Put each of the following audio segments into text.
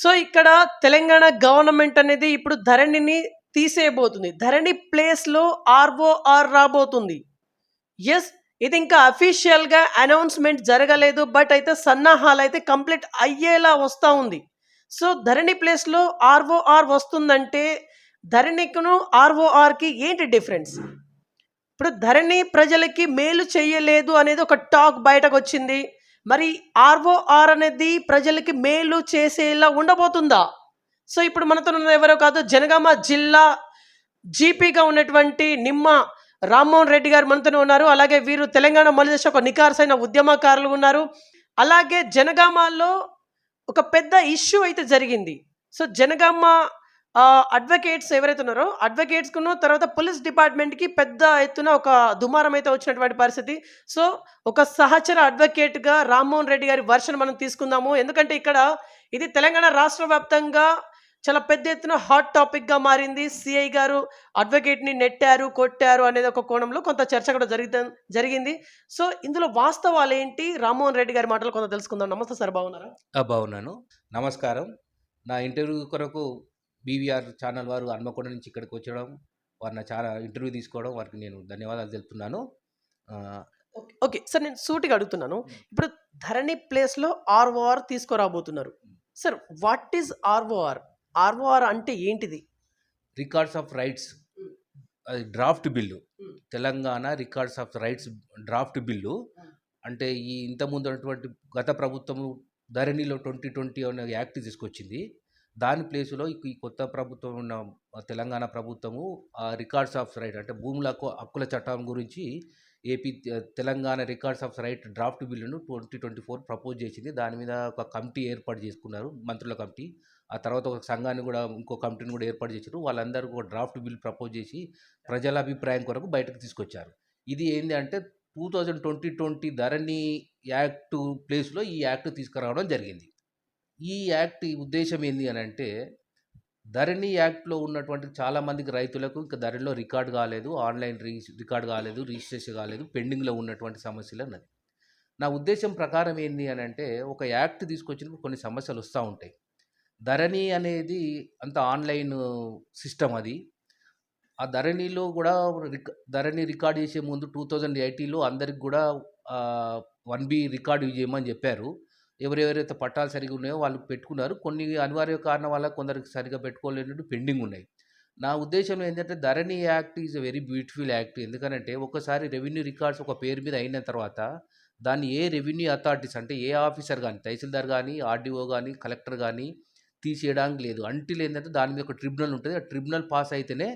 So ఇక్కడ Telangana government అనేది ఇప్పుడు ధరణిని తీసేయబోతుంది. ధరణి ప్లేస్‌లో ఆర్ఓఆర్ రాబోతుంది. యెస్. ఇది ఇంకా అఫీషియల్‌గా అనౌన్స్‌మెంట్ జరగలేదు. బట్ అయితే సన్నాహాలైతే కంప్లీట్ అయ్యేలా వస్తా ఉంది. సో ధరణి ప్లేస్‌లో ఆర్ఓఆర్ వస్తుందంటే ధరణికును ఆర్ఓఆర్‌కి ఏంటి డిఫరెన్స్? ఇప్పుడు ధరణి ప్రజలకి మేలు చేయలేదు అనేది ఒక టాక్ బయటకొచ్చింది. మరి ఆర్ఓఆర్ అనేది ప్రజలకి మేలు చేసేలా ఉండబోతుందా? సో ఇప్పుడు మనతో ఉన్నది ఎవరో కాదు, జనగామ జిల్లా జీపీగా ఉన్నటువంటి నిమ్మ రామ్మోహన్ రెడ్డి గారు మనతోనే ఉన్నారు. అలాగే వీరు తెలంగాణ మలిదశ ఒక నికార్సైన ఉద్యమకారులు ఉన్నారు. అలాగే జనగామలో ఒక పెద్ద ఇష్యూ అయితే జరిగింది. సో జనగామ అడ్వకేట్స్ ఎవరైతే ఉన్నారో అడ్వకేట్స్‌కును తర్వాత పోలీస్ డిపార్ట్మెంట్‌కి పెద్ద ఎత్తున ఒక దుమారం అయితే వచ్చినటువంటి పరిస్థితి. సో ఒక సహచర అడ్వకేట్‌గా రామ్మోహన్ రెడ్డి గారి వెర్షన్ మనం తీసుకుందాము. ఎందుకంటే ఇక్కడ ఇది తెలంగాణ రాష్ట్ర వ్యాప్తంగా చాలా పెద్ద ఎత్తున హాట్ టాపిక్‌గా మారింది. సీఐ గారు అడ్వకేట్‌ని నెట్టారు, కొట్టారు అనేది ఒక కోణంలో కొంత చర్చ కూడా జరిగింది. సో ఇందులో వాస్తవాలేంటి? రామ్మోహన్ రెడ్డి గారి మాటలు కొంత తెలుసుకుందాం. నమస్తే సార్, బాగున్నారా? బాగున్నాను. నమస్కారం. నా ఇంటర్వ్యూ కొరకు బీవీఆర్ ఛానల్ వారు హన్మకొండ నుంచి ఇక్కడికి వచ్చడం, వారు నా చాలా ఇంటర్వ్యూ తీసుకోవడం వారికి నేను ధన్యవాదాలు తెలుపుతున్నాను. ఓకే. సార్ నేను సూటిగా అడుగుతున్నాను. ఇప్పుడు ధరణి ప్లేస్‌లో ఆర్ఓఆర్ తీసుకురాబోతున్నారు. Sir what is ROR? ROR అంటే ఏంటిది? రికార్డ్స్ ఆఫ్ రైట్స్, అది draft bill. Telangana records of rights draft bill. అంటే ఈ ఇంతకుముందు ఉన్నటువంటి గత ప్రభుత్వము ధరణిలో 2020 అనే యాక్ట్ తీసుకొచ్చింది. దాని ప్లేస్‌లో ఈ కొత్త ప్రభుత్వం ఉన్న తెలంగాణ ప్రభుత్వము రికార్డ్స్ ఆఫ్ రైట్ అంటే భూముల హక్కుల చట్టం గురించి Telangana records of right draft బిల్లును 2024 ప్రపోజ్ చేసింది. దాని మీద ఒక కమిటీ ఏర్పాటు చేసుకున్నారు, మంత్రుల కమిటీ. ఆ తర్వాత ఒక సంఘాన్ని కూడా, ఇంకో కమిటీని కూడా ఏర్పాటు చేశారు. వాళ్ళందరూ ఒక డ్రాఫ్ట్ బిల్ ప్రపోజ్ చేసి ప్రజల అభిప్రాయం కొరకు బయటకు తీసుకొచ్చారు. ఇది ఏంది అంటే 2020 ధరణి యాక్ట్ ప్లేస్‌లో ఈ యాక్ట్ తీసుకురావడం జరిగింది. ఈ యాక్ట్ ఉద్దేశం ఏంది అని అంటే, ధరణి యాక్ట్‌లో ఉన్నటువంటి చాలామందికి రైతులకు ఇంకా ధరణిలో రికార్డ్ కాలేదు, ఆన్‌లైన్ రికార్డ్ కాలేదు, రిజిస్ట్రేషన్ కాలేదు, పెండింగ్‌లో ఉన్నటువంటి సమస్యలు అన్నది. నా ఉద్దేశం ప్రకారం ఏంది అని అంటే, ఒక యాక్ట్ తీసుకొచ్చినప్పుడు కొన్ని సమస్యలు వస్తూ ఉంటాయి. ధరణి అనేది అంత ఆన్‌లైన్ సిస్టమ్ అది. ఆ ధరణిలో కూడా ధరణి రికార్డ్ చేసే ముందు 2018లో అందరికి కూడా 1B రికార్డ్ చేయమని చెప్పారు. ఎవరెవరైతే పట్టాలు సరిగ్గా ఉన్నాయో వాళ్ళు పెట్టుకున్నారు. కొన్ని అనివార్య కారణం వల్ల కొందరికి సరిగ్గా పెట్టుకోలేనట్టు పెండింగ్ ఉన్నాయి. నా ఉద్దేశం ఏంటంటే Dharani act is a very beautiful act. ఎందుకనంటే ఒకసారి రెవెన్యూ రికార్డ్స్ ఒక పేరు మీద అయిన తర్వాత దాన్ని ఏ రెవెన్యూ అథారిటీస్ అంటే ఏ ఆఫీసర్ కానీ, తహసీల్దార్ కానీ, ఆర్డీఓ కానీ, కలెక్టర్ కానీ తీసేయడానికి లేదు. అంటిల్ ఏంటంటే దాని మీద ఒక ట్రిబ్యునల్ ఉంటుంది. ఆ ట్రిబ్యునల్ పాస్ అయితేనే,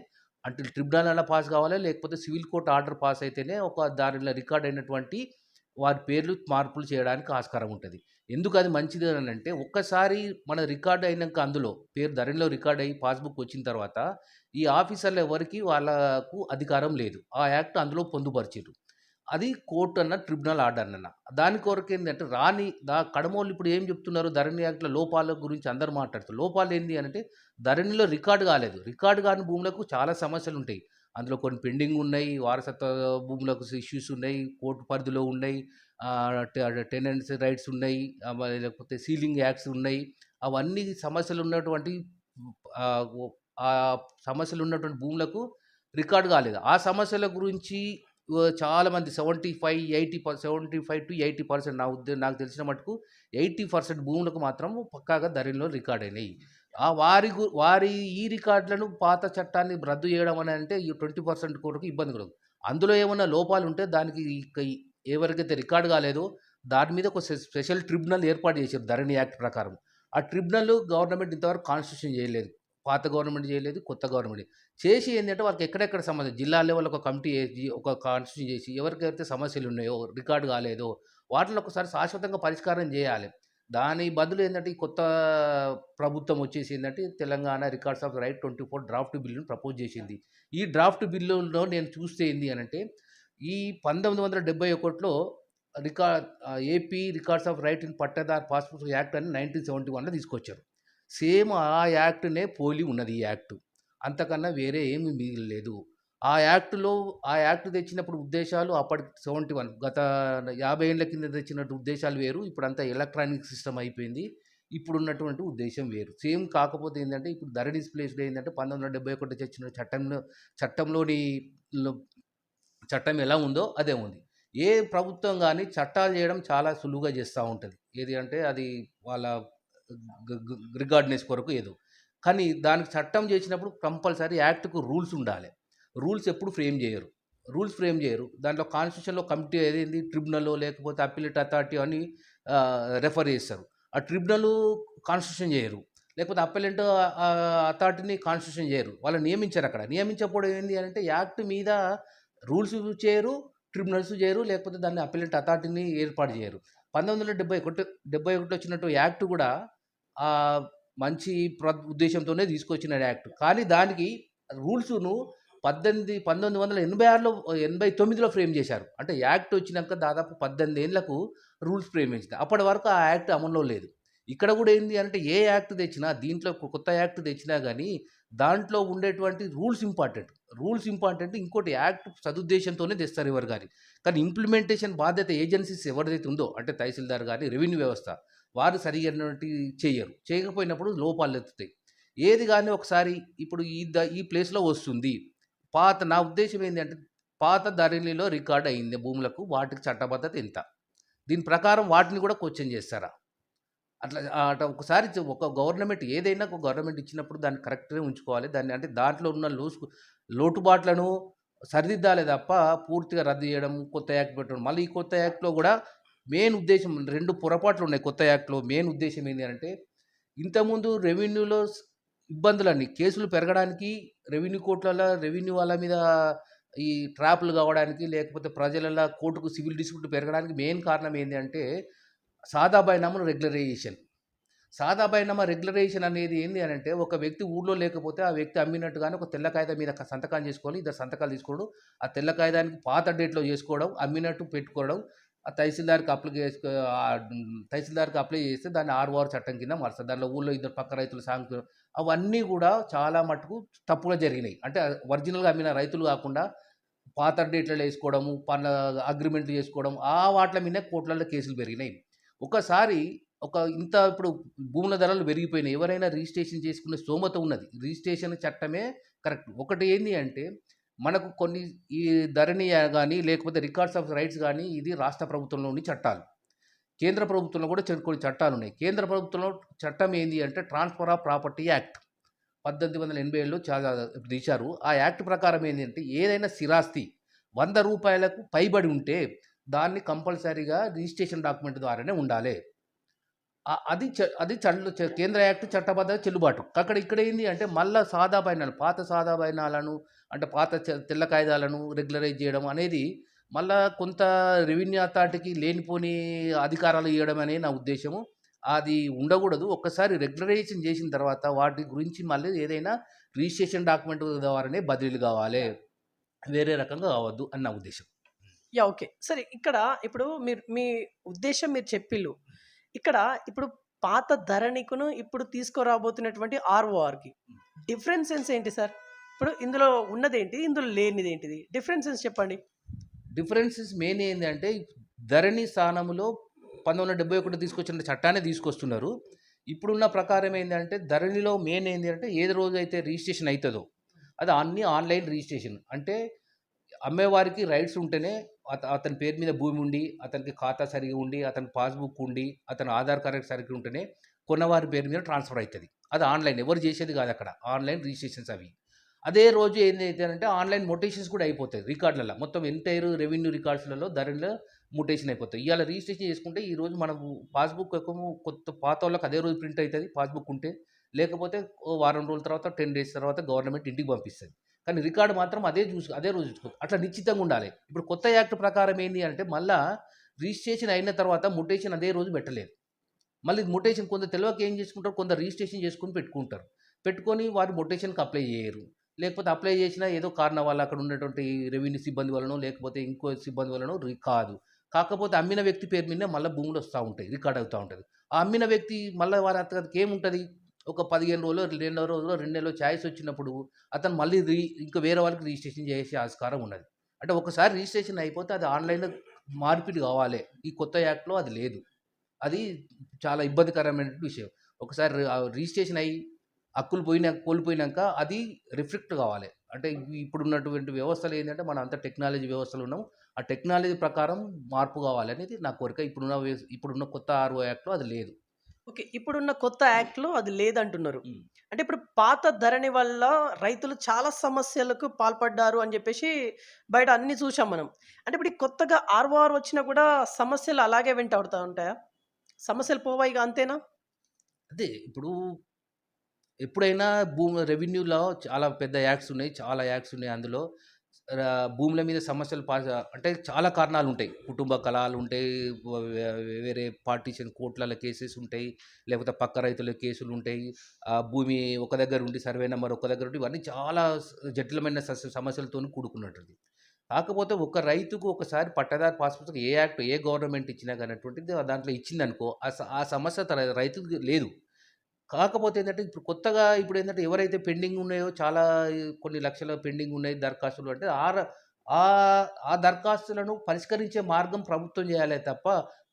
అంటే ట్రిబ్యునల్ అలా పాస్ కావాలి, లేకపోతే సివిల్ కోర్ట్ ఆర్డర్ పాస్ అయితేనే ఒక దానిలో రికార్డ్ అయినటువంటి వారి పేర్లు మార్పులు చేయడానికి ఆస్కారం ఉంటుంది. ఎందుకు అది మంచిది అని అంటే, ఒక్కసారి మన రికార్డ్ అయినాక అందులో పేరు ధరణిలో రికార్డ్ అయ్యి పాస్బుక్ వచ్చిన తర్వాత ఈ ఆఫీసర్లు ఎవరికి వాళ్ళకు అధికారం లేదు. ఆ యాక్ట్ అందులో పొందుపరిచారు. అది కోర్టు అన్న, ట్రిబ్యునల్ ఆర్డర్ అన్న. దాని కొరకు ఏంటంటే కడమోళ్ళు ఇప్పుడు ఏం చెప్తున్నారు, ధరణి యాక్ట్‌లో లోపాల గురించి అందరూ మాట్లాడుతారు. లోపాలు ఏంది అనంటే, ధరణిలో రికార్డ్ కాలేదు. రికార్డ్ కాని భూములకు చాలా సమస్యలుంటాయి. అందులో కొన్ని పెండింగ్ ఉన్నాయి, వారసత్వ భూములకు ఇష్యూస్ ఉన్నాయి, కోర్టు పరిధిలో ఉన్నాయి, టెనెంట్స్ రైట్స్ ఉన్నాయి, లేకపోతే సీలింగ్ యాక్ట్స్ ఉన్నాయి. అవన్నీ సమస్యలు ఉన్నటువంటి ఆ సమస్యలు ఉన్నటువంటి భూములకు రికార్డ్ కాలేదు. ఆ సమస్యల గురించి చాలామంది 75-80% నాకు తెలిసిన మటుకు 80% భూములకు మాత్రం పక్కాగా ధరణిలో రికార్డ్ అయినాయి. వారి ఈ రికార్డులను పాత చట్టాన్ని రద్దు చేయడం అని అంటే ఈ 20% కొరకు ఇబ్బంది కలదు. అందులో ఏమన్నా లోపాలు ఉంటే దానికి ఎవరికైతే రికార్డ్ కాలేదో దాని మీద ఒక స్పెషల్ ట్రిబ్యునల్ ఏర్పాటు చేశారు ధరణి యాక్ట్ ప్రకారం. ఆ ట్రిబ్యునల్ గవర్నమెంట్ ఇంతవరకు కాన్స్టిట్యూషన్ చేయలేదు. పాత గవర్నమెంట్ చేయలేదు, కొత్త గవర్నమెంట్ చేసి ఏంటంటే వాళ్ళకి ఎక్కడెక్కడ సమస్య, జిల్లా లెవెల్ ఒక కమిటీ వేసి ఒక కాన్స్టిట్యూషన్ చేసి ఎవరికైతే సమస్యలు ఉన్నాయో, రికార్డు కాలేదో వాటిని ఒకసారి శాశ్వతంగా పరిష్కారం చేయాలి. దాని బదులు ఏంటంటే ఈ కొత్త ప్రభుత్వం వచ్చేసి ఏంటంటే Telangana records of right 24 draft బిల్లును ప్రపోజ్ చేసింది. ఈ డ్రాఫ్ట్ బిల్లులో నేను చూస్తే ఏంది అనంటే, ఈ 1971లో AP records of right in Pattadar passbook act అని 1971లో తీసుకొచ్చారు. సేమ్ ఆ యాక్ట్‌నే పోలి ఉన్నది ఈ యాక్ట్. అంతకన్నా వేరే ఏమి మిగలలేదు. ఆ యాక్ట్ తెచ్చినప్పుడు ఉద్దేశాలు అప్పటికి 71 గత 50 ఏళ్ల కింద తెచ్చినట్టు ఉద్దేశాలు వేరు. ఇప్పుడంతా ఎలక్ట్రానిక్ సిస్టమ్ అయిపోయింది. ఇప్పుడున్నటువంటి ఉద్దేశ్యం వేరు. సేమ్ కాకపోతే ఏందంటే ఇప్పుడు ధరణిస్ ప్లేస్‌లో ఏందంటే 1971 తెచ్చిన చట్టంలోని లో చట్టం ఎలా ఉందో అదే ఉంది. ఏ ప్రభుత్వం గాని చట్టాలు చేయడం చాలా సులువుగా చేస్తా ఉంటది. ఏది అంటే అది వాళ్ళ రిగార్డ్‌నెస్ కొరకు ఏదో. కానీ దానికి చట్టం చేసినప్పుడు కంపల్సరీ యాక్ట్‌కు రూల్స్ ఉండాలె. రూల్స్ ఎప్పుడు ఫ్రేమ్ చేయరు. రూల్స్ ఫ్రేమ్ చేయరు. దాంట్లో కాన్స్టిట్యూషన్‌లో కమిటీ ఏదేంది ట్రిబ్యునలో లేకపోతే అప్పీలేట్ అథారిటీ అని రెఫర్ చేస్తారు. ఆ ట్రిబ్యునలు కాన్స్టిట్యూషన్ చేయరు. లేకపోతే అప్పీలెంట్ అథారిటీని కాన్స్టిట్యూషన్ చేయరు. వాళ్ళు నియమించరు అక్కడ. నియమించకపోవడం ఏంది అనంటే యాక్ట్ మీద రూల్స్ చేయరు, ట్రిబ్యునల్స్ చేయరు, లేకపోతే దాన్ని అప్పీలెంట్ అథారిటీని ఏర్పాటు చేయరు. 1971 వచ్చినట్టు యాక్ట్ కూడా మంచి ఉద్దేశంతోనే తీసుకొచ్చిన యాక్ట్. కానీ దానికి రూల్స్‌ను 1986లో 89లో ఫ్రేమ్ చేశారు. అంటే యాక్ట్ వచ్చినాక దాదాపు 18 ఏండ్లకు రూల్స్ ఫ్రేమ్ చేసింది. అప్పటి వరకు ఆ యాక్ట్ అమల్లో లేదు. ఇక్కడ కూడా ఏంది అంటే ఏ యాక్ట్ తెచ్చినా దీంట్లో కొత్త యాక్ట్ తెచ్చినా గానీ దాంట్లో ఉండేటువంటి రూల్స్ ఇంపార్టెంట్. Rules important. ఇంకోటి యాక్ట్ సదుద్దేశంతోనే తెస్తారు ఎవరు గాని. కానీ ఇంప్లిమెంటేషన్ బాధ్యత ఏజెన్సీస్ ఎవరిదైతే ఉందో అంటే తహసీల్దార్ గాని, రెవెన్యూ వ్యవస్థ వారు సరైనటువంటి చెయ్యరు. చేయకపోయినప్పుడు లోపాలెత్తుతాయి. ఏది గాని ఒకసారి ఇప్పుడు ఈ ప్లేస్‌లో వస్తుంది. నా ఉద్దేశ్యం ఏందంటే పాత ధరణిలో రికార్డ్ అయింది భూములకు. వాటికి చట్టబద్ధత ఇంత. దీని ప్రకారం వాటిని కూడా క్వెషన్ చేస్తారా? అట్లా ఒకసారి ఒక గవర్నమెంట్ ఏదైనా ఒక గవర్నమెంట్ ఇచ్చినప్పుడు దాన్ని కరెక్ట్‌గా ఉంచుకోవాలి. దాన్ని అంటే దాంట్లో ఉన్న లోటుబాట్లను సరిదిద్దాలే తప్ప పూర్తిగా రద్దు చేయడం, కొత్త యాక్ట్ పెట్టడం. మళ్ళీ ఈ కొత్త యాక్ట్‌లో కూడా మెయిన్ ఉద్దేశ్యం 2 పొరపాట్లున్నాయి కొత్త యాక్ట్‌లో. మెయిన్ ఉద్దేశ్యం ఏంది అంటే ఇంతకుముందు రెవెన్యూలో ఇబ్బందులన్నీ కేసులు పెరగడానికి రెవెన్యూ కోర్టులలో రెవెన్యూ వాళ్ళ మీద ఈ ట్రాప్‌లు కావడానికి లేకపోతే ప్రజలలో కోర్టుకు సివిల్ డిస్ప్యూట్ పెరగడానికి మెయిన్ కారణం ఏంది అంటే సాదా బైనామా రెగ్యులరైజేషన్. సాదా బైనామా రెగ్యులరైజేషన్ అనేది ఏంది అనంటే ఒక వ్యక్తి ఊర్లో లేకపోతే ఆ వ్యక్తి అమ్మినట్టుగానే ఒక తెల్ల కాగితం మీద సంతకాలు చేసుకొని ఇద్దరు సంతకాలు తీసుకోవడం. ఆ తెల్ల కాగితానికి పాత డేట్‌లో చేసుకోవడం, అమ్మినట్టు పెట్టుకోవడం. ఆ తహసీల్దార్‌కి అప్లై చేస్తే దాన్ని ఆర్ఓఆర్ చట్టం కింద మారుస్తారు. దాంట్లో ఊర్లో ఇద్దరు పక్క రైతులు అవన్నీ కూడా చాలా మటుకు తప్పుగా జరిగినాయి. అంటే ఒరిజినల్‌గా అమ్మిన రైతులు కాకుండా పాత డేట్‌లలో ఏసుకోవడము, అగ్రిమెంట్లు చేసుకోవడం వాట్ల మీదనే కోర్టులలో కేసులు పెరిగినాయి. ఒకసారి ఇప్పుడు భూముల ధరలు పెరిగిపోయినాయి. ఎవరైనా రిజిస్ట్రేషన్ చేసుకునే స్తోమత ఉన్నది. రిజిస్ట్రేషన్ చట్టమే కరెక్ట్. ఒకటి ఏంది అంటే మనకు కొన్ని ఈ ధరణి గాని లేకపోతే రికార్డ్స్ ఆఫ్ రైట్స్ గాని ఇది రాష్ట్ర ప్రభుత్వంలోని చట్టాలు. కేంద్ర ప్రభుత్వంలో కూడా కొన్ని చట్టాలున్నాయి. కేంద్ర ప్రభుత్వంలో చట్టం ఏంది అంటే ట్రాన్స్‌ఫర్ ఆఫ్ ప్రాపర్టీ యాక్ట్ 1887లో తీశారు. ఆ యాక్ట్ ప్రకారం ఏంది అంటే ఏదైనా స్థిరాస్తి రూ. 100కు పైబడి ఉంటే దాన్ని కంపల్సరీగా రిజిస్ట్రేషన్ డాక్యుమెంట్ ద్వారానే ఉండాలి. అది కేంద్ర యాక్ట్ చట్టబద్ధ చెల్లుబాటు. ఇక్కడ ఏంది అంటే మళ్ళా పాత సాదా బైనాలను అంటే పాత తెల్ల కాగితాలను రెగ్యులరైజ్ చేయడం అనేది మళ్ళా కొంత రెవెన్యూ అథారిటీకి లేనిపోని అధికారాలు ఇవ్వడం అనేది నా ఉద్దేశము. అది ఉండకూడదు. ఒక్కసారి రెగ్యులరైజేషన్ చేసిన తర్వాత వాటి గురించి మళ్ళీ ఏదైనా రిజిస్ట్రేషన్ డాక్యుమెంట్ ద్వారానే బదిలీలు కావాలి. వేరే రకంగా కావద్దు అని నా ఉద్దేశం. యాహ్! ఓకే. సరే ఇక్కడ ఇప్పుడు మీ ఉద్దేశ్యం మీరు చెప్పిల్లు. ఇక్కడ ఇప్పుడు పాత ధరణికును ఇప్పుడు తీసుకురాబోతున్నటువంటి ఆర్ఓఆర్‌కి డిఫరెన్సెస్ ఏంటి సార్? ఇప్పుడు ఇందులో ఉన్నదేంటి? ఇందులో లేనిదేంటిది? డిఫరెన్సెస్ చెప్పండి. డిఫరెన్సెస్ మెయిన్ ఏందంటే ధరణి స్థానంలో 1971 తీసుకొచ్చిన చట్టాన్ని తీసుకొస్తున్నారు. ఇప్పుడున్న ప్రకారం ఏందంటే ధరణిలో మెయిన్ ఏంది అంటే ఏది రోజైతే రిజిస్ట్రేషన్ అయితదో అది అన్నీ ఆన్‌లైన్ రిజిస్ట్రేషన్. అంటే అమ్మేవారికి రైట్స్ ఉంటేనే అతని పేరు మీద భూమి ఉండి, అతనికి ఖాతా సరిగ్గా ఉండి, అతని పాస్‌బుక్ ఉండి, అతని ఆధార్ కార్డ్ సరిగ్గా ఉంటేనే కొన్నవారి పేరు మీద ట్రాన్స్‌ఫర్ అయితది. అది ఆన్‌లైన్ ఎవరు చేసేది కాదక్కడ. ఆన్‌లైన్ రిజిస్ట్రేషన్స్ అవి. అదే రోజు ఏందైతేనంటే ఆన్‌లైన్ మొటేషన్స్ కూడా అయిపోతాయి రికార్డులలో. మొత్తం ఎంటైర్ రెవెన్యూ రికార్డ్స్‌లలో ధరణిలో మ్యూటేషన్ అయిపోతాయి. ఇయాల రిజిస్ట్రేషన్ చేసుకుంటే ఈరోజు మనకు పాస్‌బుక్ పాతోళ్ళకి అదే రోజు ప్రింట్ అయితది పాస్‌బుక్ ఉంటే. లేకపోతే ఓ వారం రోజుల తర్వాత 10 డేస్ తర్వాత గవర్నమెంట్ ఇంటికి పంపిస్తది. కానీ రికార్డ్ మాత్రం అదే రోజు చూసుకో. అట్లా నిశ్చితంగా ఉండాలి. ఇప్పుడు కొత్త యాక్ట్ ప్రకారం ఏంది అంటే మళ్ళా రిజిస్ట్రేషన్ అయిన తర్వాత మ్యూటేషన్ అదే రోజు పెట్టలేదు. మళ్ళీ మ్యూటేషన్ కొందరు తెలవక ఏం చేసుకుంటారు, కొందరు రిజిస్ట్రేషన్ చేసుకొని పెట్టుకుంటారు. పెట్టుకొని వారు మ్యూటేషన్‌కి అప్లై చేయరు. లేకపోతే అప్లై చేసినా ఏదో కారణం వల్ల అక్కడ ఉన్నటువంటి రెవెన్యూ సిబ్బంది వలనో, లేకపోతే ఇంకో సిబ్బంది వలనో కాదు. కాకపోతే అమ్మిన వ్యక్తి పేరు మీదనే మళ్ళా భూములు వస్తా ఉంటాయి. రికార్డ్ అవుతా ఉంటది. ఆ అమ్మిన వ్యక్తి మళ్ళా వారి అతనికి ఏముంటది? ఒక 15 రోజులో, 2 రోజులో, 2 నెలలో చాయిస్ వచ్చినప్పుడు అతను మళ్ళీ ఇంకా వేరే వాళ్ళకి రిజిస్ట్రేషన్ చేసే ఆస్కారం ఉన్నది. అంటే ఒకసారి రిజిస్ట్రేషన్ అయిపోతే అది ఆన్‌లైన్‌లో మార్పిడి కావాలి. ఈ కొత్త యాక్ట్‌లో అది లేదు. అది చాలా ఇబ్బందికరమైన విషయం. ఒకసారి రిజిస్ట్రేషన్ అయ్యి హక్కులు కోల్పోయినాక అది రిఫ్లెక్ట్ కావాలి. అంటే ఇప్పుడున్నటువంటి వ్యవస్థలు ఏంటంటే మనం అంతా టెక్నాలజీ వ్యవస్థలో ఉన్నాం. ఆ టెక్నాలజీ ప్రకారం మార్పు కావాలనేది నా కోరిక. ఇప్పుడున్న కొత్త ఆర్ఓ యాక్ట్‌లో అది లేదు. ఓకే. ఇప్పుడున్న కొత్త యాక్ట్‌లో అది లేదంటున్నారు. హ్మ్. అంటే ఇప్పుడు పాత ధరణి వల్ల రైతులు చాలా సమస్యలకు పాల్పడ్డారు అని జెప్పేసి బయట అన్నీ చూసాం మనం. అంటే ఇప్పుడు ఈ కొత్తగా ఆర్ఓఆర్ వచ్చినా కూడా సమస్యలు అలాగే వెంటాడుతా ఉంటాయా? సమస్యలు పోవా ఇగ అంతేనా? అదే ఇప్పుడు ఎప్పుడైనా రెవెన్యూలో చాలా పెద్ద యాక్ట్స్ ఉన్నాయి. చాలా యాక్ట్స్ ఉన్నాయి అందులో. భూముల మీద సమస్యలు అంటే చాలా కారణాలుంటాయి. కుటుంబ కలహాలుంటాయి. వేరే పార్టీషన్ కోర్టులలో కేసెస్ ఉంటాయి. లేకపోతే పక్క రైతుల కేసులుంటాయి. భూమి ఒక దగ్గర ఉండి సర్వే నంబర్ ఒక దగ్గర ఉండి ఇవన్నీ చాలా జటిలమైన సమస్యలతోని కూడుకున్నటువంటిది. కాకపోతే ఒక రైతుకు ఒకసారి పట్టాదారు పాస్ పుస్తకం ఏ యాక్ట్ ఏ గవర్నమెంట్ ఇచ్చినా గాని అటువంటిది దాంట్లో ఇచ్చిందనుకో ఆ సమస్య రైతుకి లేదు. కాకపోతే ఏందంటే ఇప్పుడు కొత్తగా ఇప్పుడేందంటే ఎవరైతే పెండింగ్ ఉన్నాయో చాలా కొన్ని లక్షల పెండింగ్ ఉన్నాయి దరఖాస్తులు అంటే ఆ దరఖాస్తులను పరిష్కరించే మార్గం ప్రభుత్వం చేయాలే తప్ప,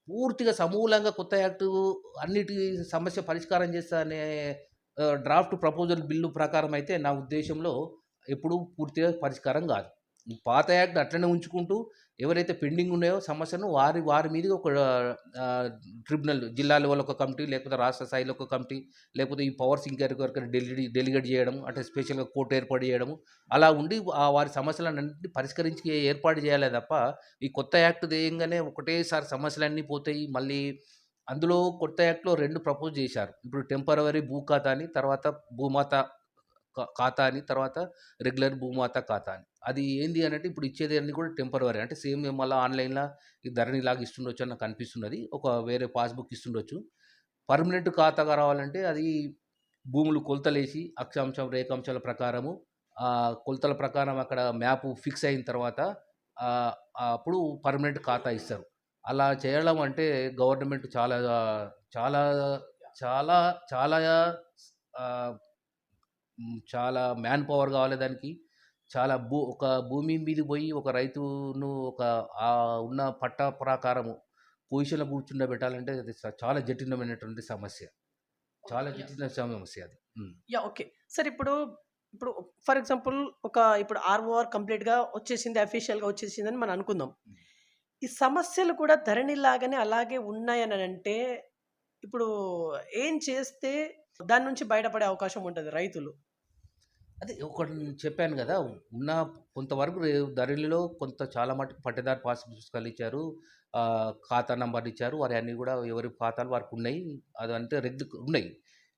పూర్తిగా సమూలంగా కొత్త యాక్టు అన్నిటి సమస్య పరిష్కారం చేస్తా అనే డ్రాఫ్ట్ ప్రపోజల్ బిల్లు ప్రకారం అయితే నా ఉద్దేశంలో ఎప్పుడూ పూర్తిగా పరిష్కారం కాదు. ఈ పాత యాక్ట్ అట్లనే ఉంచుకుంటూ ఎవరైతే పెండింగ్ ఉన్నాయో సమస్యను వారి మీదుగా ఒక ట్రిబ్యునల్ జిల్లా లెవెల్ ఒక కమిటీ, లేకపోతే రాష్ట్ర స్థాయిలో ఒక కమిటీ, లేకపోతే ఈ పవర్స్ ఇంకెవరికైనా డెలిగేట్ చేయడం, అంటే స్పెషల్‌గా కోర్ట్ ఏర్పాటు చేయడము. అలా ఉండి వారి సమస్యలన్నింటిని పరిష్కరించి ఏర్పాటు చేయాలే తప్ప, ఈ కొత్త యాక్ట్ తేయంగానే ఒకటేసారి సమస్యలన్నీ పోతాయి. మళ్ళీ అందులో కొత్త యాక్ట్‌లో 2 ప్రపోజ్ చేశారు. ఇప్పుడు టెంపరవరీ భూ ఖాతా అని, తర్వాత భూమాత ఖాతా అని, తర్వాత రెగ్యులర్ భూమాత ఖాతా అని. అది ఏంది అనంటే ఇప్పుడు ఇచ్చేది అన్నీ కూడా టెంపరవరీ. అంటే సేమ్ మళ్ళా ఆన్‌లైన్‌ల ఈ ధరణిలాగా ఇస్తుండొచ్చు అని నాకు అనిపిస్తున్నది. ఒక వేరే పాస్‌బుక్ ఇస్తుండొచ్చు. పర్మనెంట్ ఖాతాగా రావాలంటే అది భూములు కొలతలేసి అక్షాంశం, రేఖాంశాల ప్రకారము కొలతల ప్రకారం అక్కడ మ్యాపు ఫిక్స్ అయిన తర్వాత ఆహ్, అప్పుడు పర్మనెంట్ ఖాతా ఇస్తారు. అలా చేయడం అంటే గవర్నమెంట్ చాలా చాలా చాలా చాలా ఆహ్, చాలా మ్యాన్ పవర్ కావాలి దానికి. చాలా ఒక భూమి మీదకి పోయి ఒక రైతును ఒక ఉన్న పట్టా ప్రకారము పొజిషన్‌లో కూర్చుండబెట్టాలంటే అది చాలా జటిలమైనటువంటి సమస్య. చాలా యాహ్! జటిల సమస్య అది. హ్మ్. యాహ్! ఓకే. సరే ఇప్పుడు ఫర్ ఎగ్జాంపుల్ ఇప్పుడు ఆర్ఓఆర్ కంప్లీట్‌గా వచ్చేసింది. అఫీషియల్‌గా వచ్చేసిందని మనం అనుకుందాం. హ్మ్. ఈ సమస్యలు కూడా ధరణి లాగానే అలాగే ఉన్నాయనంటే, ఇప్పుడు ఏం చేస్తే దాని నుంచి బయటపడే అవకాశం ఉంటది రైతులు? అదే ఒకటి చెప్పాను గదా! ఉన్న కొంతవరకు ధరణిలో కొంత చాలా మటుకు పట్టేదారు పాస్ పుస్తకాలు ఇచ్చారు. ఖాతా నంబర్‌లు ఇచ్చారు. వారి అన్నీ గూడా ఎవరి ఖాతాలు వారికున్నయి. అదంటే ఉన్నాయి.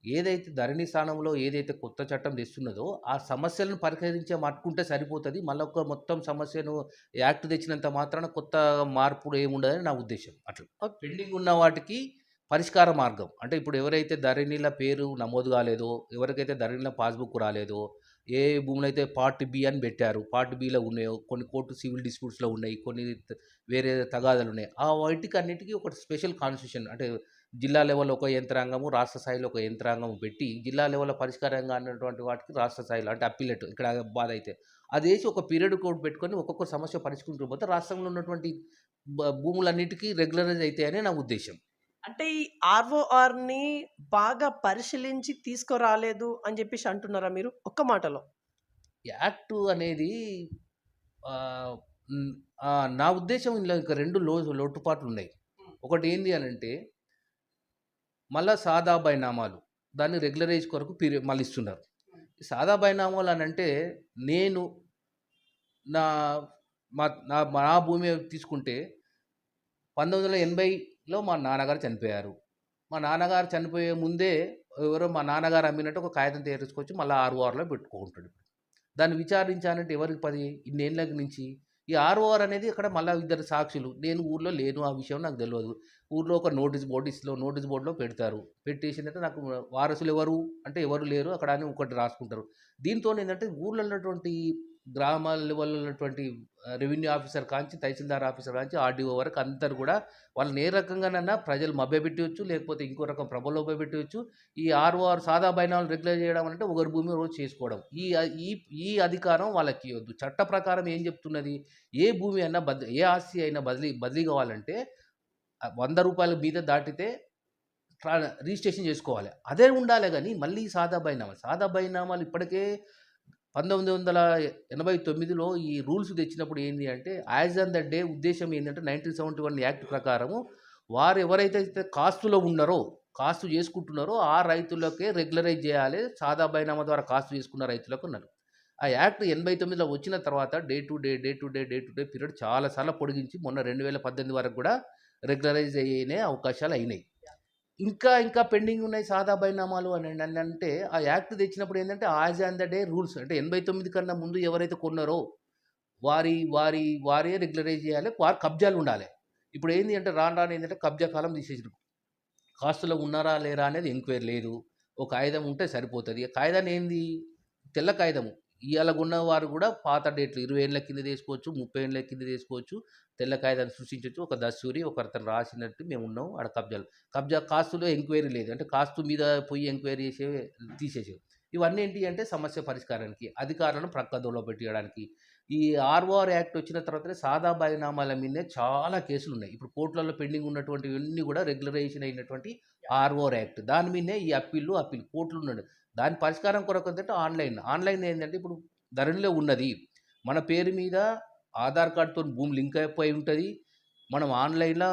ఏదైతే ధరణి స్థానంలో ఏదైతే కొత్త చట్టం తెస్తున్నదో, ఆ సమస్యలను పరిహరించే మట్టుకుంటే సరిపోతది. మళ్ళొక మొత్తం సమస్యను యాక్ట్ తెచ్చినంత మాత్రాన కొత్త మార్పులు ఏముండదని నా ఉద్దేశ్యం. అట్లా. ఓక్ పెండింగ్ ఉన్న వాటికి పరిష్కార మార్గం. అంటే ఇప్పుడు ఎవరైతే ధరణిల పేరు నమోదు కాలేదో, ఎవరికైతే ధరణిల పాస్‌బుక్ రాలేదో, ఏ భూములైతే పార్ట్ బి అని పెట్టారు. పార్ట్ బిలో ఉన్నాయో, కొన్ని కోర్టు సివిల్ డిస్ప్యూట్స్‌లో ఉన్నాయి. కొన్ని వేరే తగాదాలున్నాయి. వాటికన్నిటికి ఒక స్పెషల్ కాన్స్టిట్యూషన్ అంటే జిల్లా లెవెల్‌లో ఒక యంత్రాంగము, రాష్ట్ర స్థాయిలో ఒక యంత్రాంగం పెట్టి, జిల్లా లెవెల్‌లో పరిష్కారంగా అన్నటువంటి వాటికి రాష్ట్ర స్థాయిలో అంటే అప్పీలేట్ ఇక్కడ బాధైతే. అదేసి ఒక పీరియడ్ కోడ్ పెట్టుకొని ఒక్కొక్క సమస్య పరిష్కరించుకుంటూ పోతే రాష్ట్రంలో ఉన్నటువంటి భూములన్నిటికి రెగ్యులరైజ్ అయితాయని నా ఉద్దేశ్యం. అంటే ఈ ఆర్ఓఆర్‌ని బాగా పరిశీలించి తీసుకురాలేదు అని జెప్పేసి అంటున్నారా మీరు? ఒక్క మాటలో. యాక్టు అనేది ఆహ్, హ్మ్. నా ఉద్దేశ్యం ఇందులో ఇంకా 2 లోటుపాట్లున్నాయి. ఒకటేంది అనంటే, మళ్ళా సాదా బైనామాలు. దాన్ని రెగ్యులరైజ్ కొరకు మళ్ళీ ఇస్తున్నారు. సాదా బైనామాలు అనంటే, నేను నా నా భూమి తీసుకుంటే 1980లో మా నాన్నగారు చనిపోయారు. మా నాన్నగారు చనిపోయే ముందే ఎవరో మా నాన్నగారు అమ్మినట్టు ఒక కాగితం తీసుకొచ్చి మళ్ళా ఆర్ఓఆర్‌లో పెట్టుకుంటాడు. దాన్ని విచారించాలంటే ఎవరికి ఇన్నేళ్ళ నుంచి. ఈ ఆర్ఓఆర్ అనేది అక్కడ మళ్ళా ఇద్దరు సాక్షులు. నేను ఊర్లో లేను. ఆ విషయం నాకు తెలవదు. ఊర్లో ఒక నోటీస్ బోర్డ్‌లో పెడతారు. పెట్టేసిందంటే నాకు వారసులు ఎవరు అంటే ఎవరు లేరు అక్కడ అని ఒకటి రాసుకుంటారు. దీంతోనేందంటే ఊర్లో ఉన్నటువంటి గ్రామాల లెవెల్‌లో ఉన్నటువంటి రెవెన్యూ ఆఫీసర్ కాంచి, తహసీల్దార్ ఆఫీసర్ కాంచి, ఆర్‌డీఓ వరకు అందరూ కూడా వాళ్ళని ఏ రకంగానన్నా ప్రజలు మభ్యపెట్టవచ్చు. లేకపోతే ఇంకో రకం ప్రలోభపెట్టవచ్చు. ఈ ఆర్ఓఆర్ సాదా బైనామాలు రెగ్యులర్ చేయడం అంటే ఒకరి భూమి ఒకరు చేసుకోవడం. ఈ ఈ అధికారం వాళ్ళకి ఇవ్వద్దు. చట్ట ప్రకారం ఏం చెప్తున్నది? ఏ భూమి అయినా ఏ ఆస్తి అయినా బదిలీ బదిలీ కావాలంటే రూ. 100 మీద దాటితే రిజిస్ట్రేషన్ చేసుకోవాలి. అదే ఉండాలే గానీ, మళ్ళీ సాదా బైనామా. సాదా బైనామాలు ఇప్పటికే 1989లో ఈ రూల్స్ తెచ్చినప్పుడు ఏంది అంటే, యాజ్ ఆన్ ద డే ఉద్దేశ్యం ఏందంటే 1971 యాక్ట్ ప్రకారము వారు ఎవరైతే కాస్తులో ఉన్నారో, కాస్తు చేసుకుంటున్నారో ఆ రైతులకే రెగ్యులరైజ్ చేయాలి. సాదా బైనామా ద్వారా కాస్తు చేసుకున్న రైతులకు అన్నారు. ఆ యాక్ట్ 89లో వచ్చిన తర్వాత day to day, day to day, day to day period చాలా సార్లు పొడిగించి మొన్న 2018 వరకు కూడా రెగ్యులరైజ్ అయ్యే అవకాశాలు అయినాయి. ఇంకా పెండింగ్ ఉన్నాయి సాదా బైనామాలు అంటే ఆ యాక్ట్ తెచ్చినప్పుడు ఏంటంటే as on the day rules అంటే 89 కన్నా ముందు ఎవరైతే కొన్నారో వారే రెగ్యులరైజ్ చేయాలి. వారి కబ్జాలు ఉండాలి. ఇప్పుడు ఏంది అంటే రాను రాను ఏంటంటే కబ్జా కాలం తీసేసారు. కాస్తులో ఉన్నారా లేరా అనేది ఎంక్వైరీ లేదు. ఒక కాగితం ఉంటే సరిపోతది. ఆ కాగితాన్ని ఏంది తెల్ల కాగితము. ఇయాల కొన్నవారు కూడా పాత డేట్లు 20 ఏళ్ల కింద తీసుకోవచ్చు, 30 ఏళ్ల కింద తీసుకోవచ్చు. తెల్ల కాగితాన్ని సృష్టించొచ్చు. ఒక దస్తూరి ఒకతను రాసినట్టు మేమున్నాం. ఆడ కబ్జాలు. కబ్జా కాస్తులో ఎంక్వైరీ లేదు. అంటే కాస్తు మీద పోయి ఎంక్వైరీ తీసేసేవి. ఇవన్నీ ఏంటి అంటే సమస్య పరిష్కారానికి, అధికారులను ప్రక్కదోవ పెట్టియడానికి. ఈ ఆర్ఓఆర్ యాక్ట్ వచ్చిన తర్వాతనే సాదా బైనామాల మీదనే చాలా కేసులున్నాయి. ఇప్పుడు కోర్టులలో పెండింగ్ ఉన్నటువంటివన్నీ కూడా రెగ్యులరైజేషన్ అయినటువంటి ఆర్ఓఆర్ యాక్ట్. దాని మీదనే ఈ అప్పీల్ కోర్టులు ఉన్నాడు. దాని పరిష్కారం కొరకు ఏంటంటే ఆన్‌లైన్ ఏందంటే ఇప్పుడు ధరణిలో ఉన్నది. మన పేరు మీద ఆధార్ కార్డ్‌తోని భూమి లింక్ అయిపోయి ఉంటది. మనం ఆన్‌లైన్‌ల